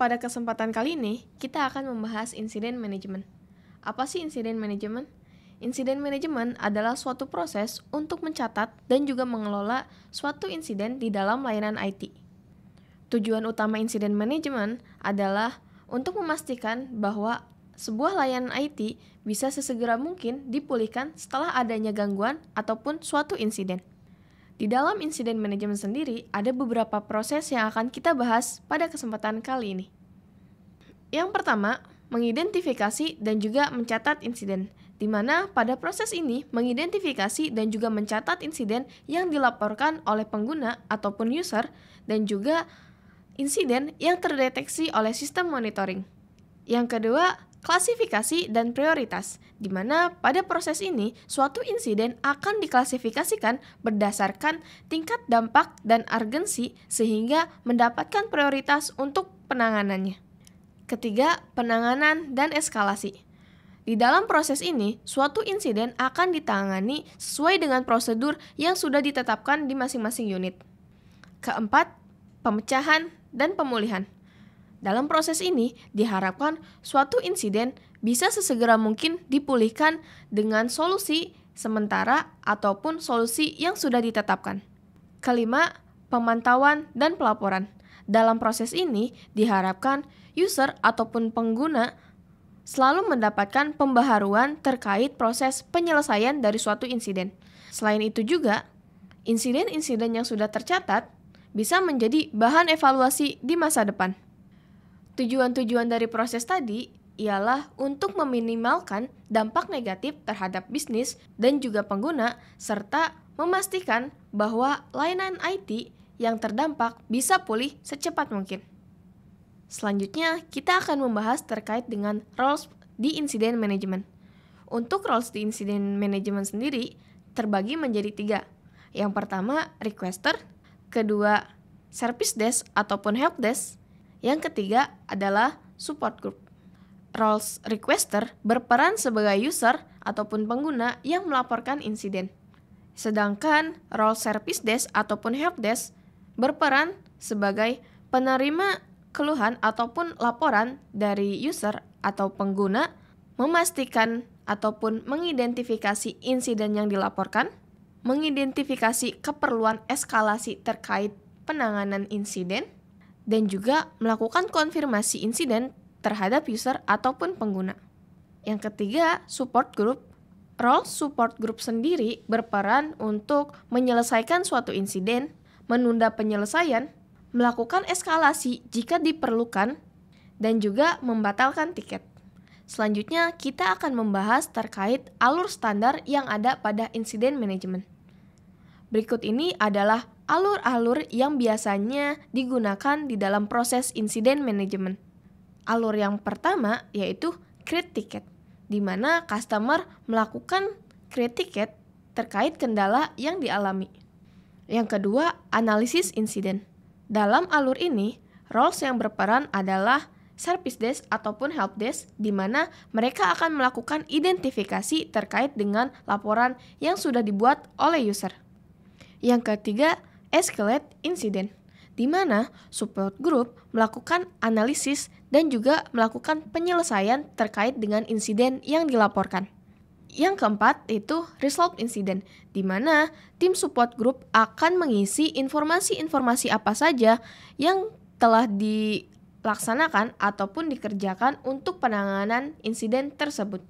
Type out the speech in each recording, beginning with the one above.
Pada kesempatan kali ini, kita akan membahas insiden manajemen. Apa sih insiden manajemen? Insiden manajemen adalah suatu proses untuk mencatat dan juga mengelola suatu insiden di dalam layanan IT. Tujuan utama insiden manajemen adalah untuk memastikan bahwa sebuah layanan IT bisa sesegera mungkin dipulihkan setelah adanya gangguan ataupun suatu insiden. Di dalam insiden manajemen sendiri, ada beberapa proses yang akan kita bahas pada kesempatan kali ini. Yang pertama, mengidentifikasi dan juga mencatat insiden, di mana pada proses ini mengidentifikasi dan juga mencatat insiden yang dilaporkan oleh pengguna ataupun user dan juga insiden yang terdeteksi oleh sistem monitoring. Yang kedua, klasifikasi dan prioritas, di mana pada proses ini suatu insiden akan diklasifikasikan berdasarkan tingkat dampak dan urgensi sehingga mendapatkan prioritas untuk penanganannya. Ketiga, penanganan dan eskalasi. Di dalam proses ini, suatu insiden akan ditangani sesuai dengan prosedur yang sudah ditetapkan di masing-masing unit. Keempat, pemecahan dan pemulihan. Dalam proses ini, diharapkan suatu insiden bisa sesegera mungkin dipulihkan dengan solusi sementara ataupun solusi yang sudah ditetapkan. Kelima, pemantauan dan pelaporan. Dalam proses ini, diharapkan user ataupun pengguna selalu mendapatkan pembaharuan terkait proses penyelesaian dari suatu insiden. Selain itu juga, insiden-insiden yang sudah tercatat bisa menjadi bahan evaluasi di masa depan. Tujuan-tujuan dari proses tadi ialah untuk meminimalkan dampak negatif terhadap bisnis dan juga pengguna, serta memastikan bahwa layanan IT yang terdampak bisa pulih secepat mungkin. Selanjutnya, kita akan membahas terkait dengan roles di insiden manajemen. Untuk roles di insiden manajemen sendiri terbagi menjadi 3. Yang pertama, requester, kedua, service desk ataupun help desk, yang ketiga adalah support group. Roles requester berperan sebagai user ataupun pengguna yang melaporkan insiden. Sedangkan role service desk ataupun help desk berperan sebagai penerima keluhan ataupun laporan dari user atau pengguna, memastikan ataupun mengidentifikasi insiden yang dilaporkan, mengidentifikasi keperluan eskalasi terkait penanganan insiden, dan juga melakukan konfirmasi insiden terhadap user ataupun pengguna. Yang ketiga, support group. Role support group sendiri berperan untuk menyelesaikan suatu insiden, menunda penyelesaian, melakukan eskalasi jika diperlukan, dan juga membatalkan tiket. Selanjutnya, kita akan membahas terkait alur standar yang ada pada insiden manajemen. Berikut ini adalah alur-alur yang biasanya digunakan di dalam proses insiden manajemen. Alur yang pertama yaitu create ticket, di mana customer melakukan create ticket terkait kendala yang dialami. Yang kedua, analisis insiden. Dalam alur ini, roles yang berperan adalah service desk ataupun help desk, di mana mereka akan melakukan identifikasi terkait dengan laporan yang sudah dibuat oleh user. Yang ketiga, escalate incident, di mana support group melakukan analisis dan juga melakukan penyelesaian terkait dengan insiden yang dilaporkan. Yang keempat itu resolve incident, di mana tim support group akan mengisi informasi-informasi apa saja yang telah dilaksanakan ataupun dikerjakan untuk penanganan insiden tersebut.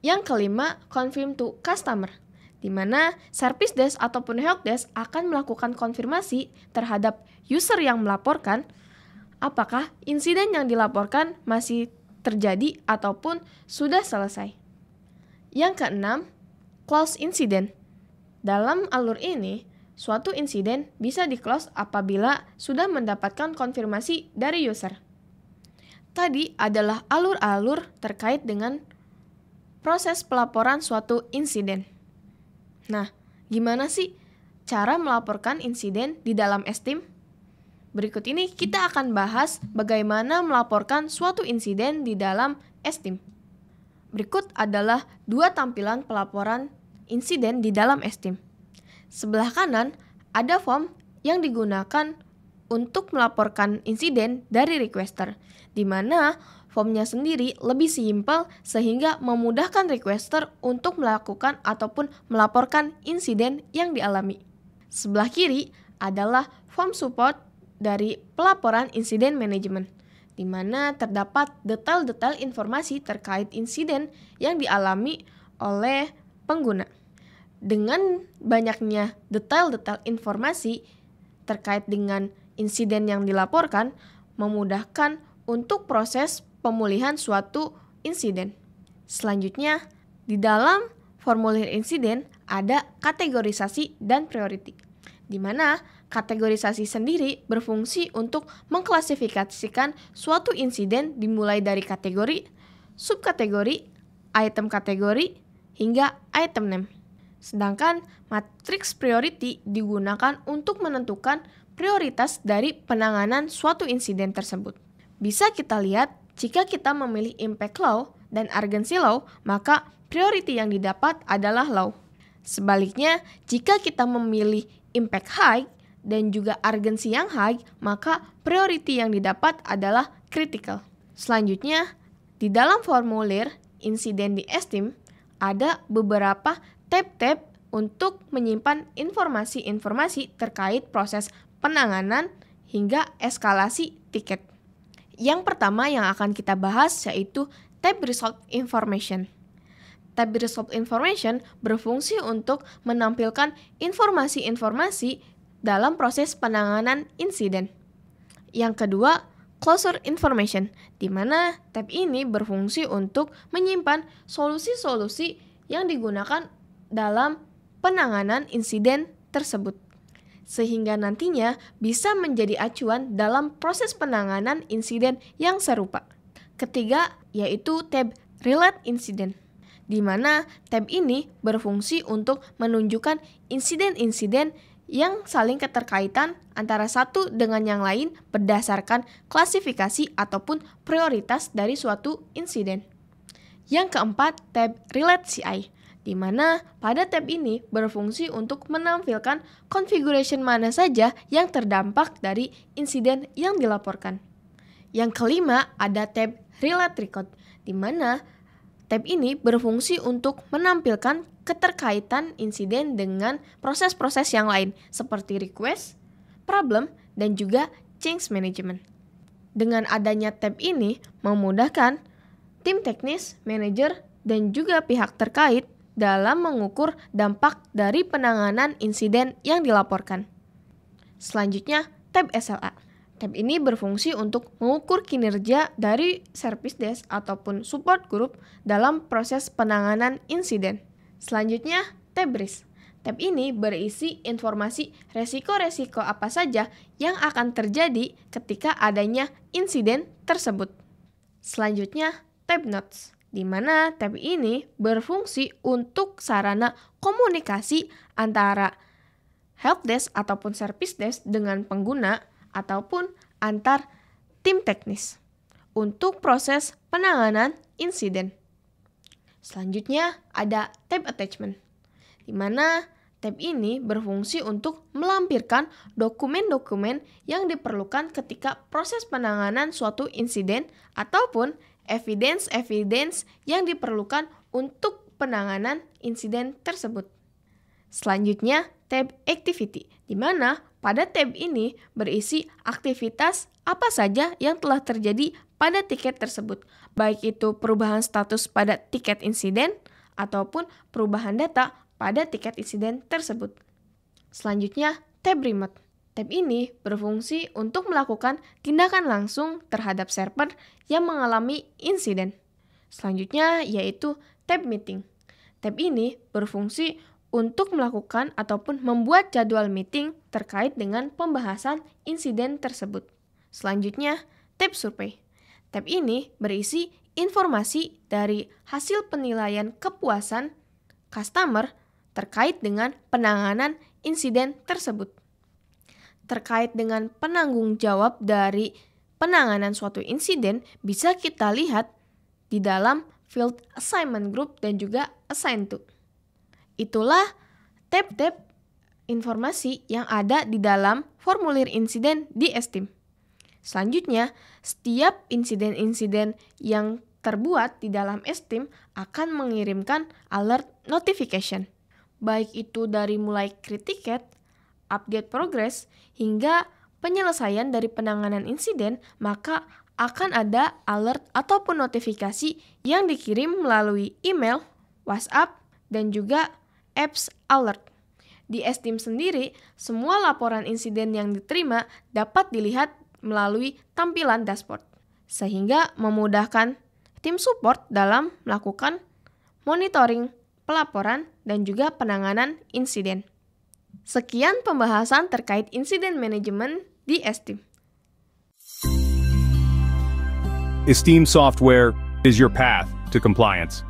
Yang kelima, confirm to customer, di mana service desk ataupun help desk akan melakukan konfirmasi terhadap user yang melaporkan apakah insiden yang dilaporkan masih terjadi ataupun sudah selesai. Yang keenam, close incident. Dalam alur ini, suatu insiden bisa di-close apabila sudah mendapatkan konfirmasi dari user. Tadi adalah alur-alur terkait dengan proses pelaporan suatu insiden. Nah, gimana sih cara melaporkan insiden di dalam S-Team? Berikut ini kita akan bahas bagaimana melaporkan suatu insiden di dalam S-Team. Berikut adalah 2 tampilan pelaporan insiden di dalam S-Team. Sebelah kanan ada form yang digunakan untuk melaporkan insiden dari requester, di mana formnya sendiri lebih simpel sehingga memudahkan requester untuk melakukan ataupun melaporkan insiden yang dialami. Sebelah kiri adalah form support dari pelaporan insiden manajemen, di mana terdapat detail-detail informasi terkait insiden yang dialami oleh pengguna. Dengan banyaknya detail-detail informasi terkait dengan insiden yang dilaporkan, memudahkan untuk proses pemulihan suatu insiden. Selanjutnya, di dalam formulir insiden ada kategorisasi dan priority, di mana kategorisasi sendiri berfungsi untuk mengklasifikasikan suatu insiden dimulai dari kategori, subkategori, item kategori, hingga item name. Sedangkan matriks priority digunakan untuk menentukan prioritas dari penanganan suatu insiden tersebut. Bisa kita lihat, jika kita memilih impact low dan urgency low, maka priority yang didapat adalah low. Sebaliknya, jika kita memilih impact high dan juga urgency yang high, maka priority yang didapat adalah critical. Selanjutnya, di dalam formulir insiden di Esteem, ada beberapa tab-tab untuk menyimpan informasi-informasi terkait proses penanganan hingga eskalasi tiket. Yang pertama yang akan kita bahas yaitu tab Resolve Information. Tab Resolve Information berfungsi untuk menampilkan informasi-informasi dalam proses penanganan insiden. Yang kedua, Closure Information, di mana tab ini berfungsi untuk menyimpan solusi-solusi yang digunakan dalam penanganan insiden tersebut, sehingga nantinya bisa menjadi acuan dalam proses penanganan insiden yang serupa. Ketiga, yaitu tab Relate Incident, di mana tab ini berfungsi untuk menunjukkan insiden-insiden yang saling keterkaitan antara satu dengan yang lain berdasarkan klasifikasi ataupun prioritas dari suatu insiden. Yang keempat, tab Relate CI, di mana pada tab ini berfungsi untuk menampilkan configuration mana saja yang terdampak dari insiden yang dilaporkan. Yang kelima, ada tab Relate Record, di mana tab ini berfungsi untuk menampilkan keterkaitan insiden dengan proses-proses yang lain seperti request, problem, dan juga change management. Dengan adanya tab ini memudahkan tim teknis, manajer, dan juga pihak terkait dalam mengukur dampak dari penanganan insiden yang dilaporkan. Selanjutnya, tab SLA. Tab ini berfungsi untuk mengukur kinerja dari service desk ataupun support group dalam proses penanganan insiden. Selanjutnya, tab Risk. Tab ini berisi informasi resiko-resiko apa saja yang akan terjadi ketika adanya insiden tersebut. Selanjutnya, tab Notes, di mana tab ini berfungsi untuk sarana komunikasi antara helpdesk ataupun service desk dengan pengguna ataupun antar tim teknis untuk proses penanganan insiden. Selanjutnya ada tab Attachment, di mana tab ini berfungsi untuk melampirkan dokumen-dokumen yang diperlukan ketika proses penanganan suatu insiden ataupun evidence-evidence yang diperlukan untuk penanganan insiden tersebut. Selanjutnya, tab Activity, di mana pada tab ini berisi aktivitas apa saja yang telah terjadi pada tiket tersebut, baik itu perubahan status pada tiket insiden ataupun perubahan data pada tiket insiden tersebut. Selanjutnya, tab Remote. Tab ini berfungsi untuk melakukan tindakan langsung terhadap server yang mengalami insiden. Selanjutnya yaitu tab Meeting. Tab ini berfungsi untuk melakukan ataupun membuat jadwal meeting terkait dengan pembahasan insiden tersebut. Selanjutnya, tab Survey. Tab ini berisi informasi dari hasil penilaian kepuasan customer terkait dengan penanganan insiden tersebut. Terkait dengan penanggung jawab dari penanganan suatu insiden bisa kita lihat di dalam field assignment group dan juga assign to. Itulah tab-tab informasi yang ada di dalam formulir insiden di Esteem. Selanjutnya, setiap insiden-insiden yang terbuat di dalam Esteem akan mengirimkan alert notification, baik itu dari mulai create ticket, update progress, hingga penyelesaian dari penanganan insiden, maka akan ada alert ataupun notifikasi yang dikirim melalui email, WhatsApp, dan juga apps alert. Di Esteem sendiri, semua laporan insiden yang diterima dapat dilihat melalui tampilan dashboard, sehingga memudahkan tim support dalam melakukan monitoring, pelaporan, dan juga penanganan insiden. Sekian pembahasan terkait insiden manajemen di Esteem. Esteem Software is your path to compliance.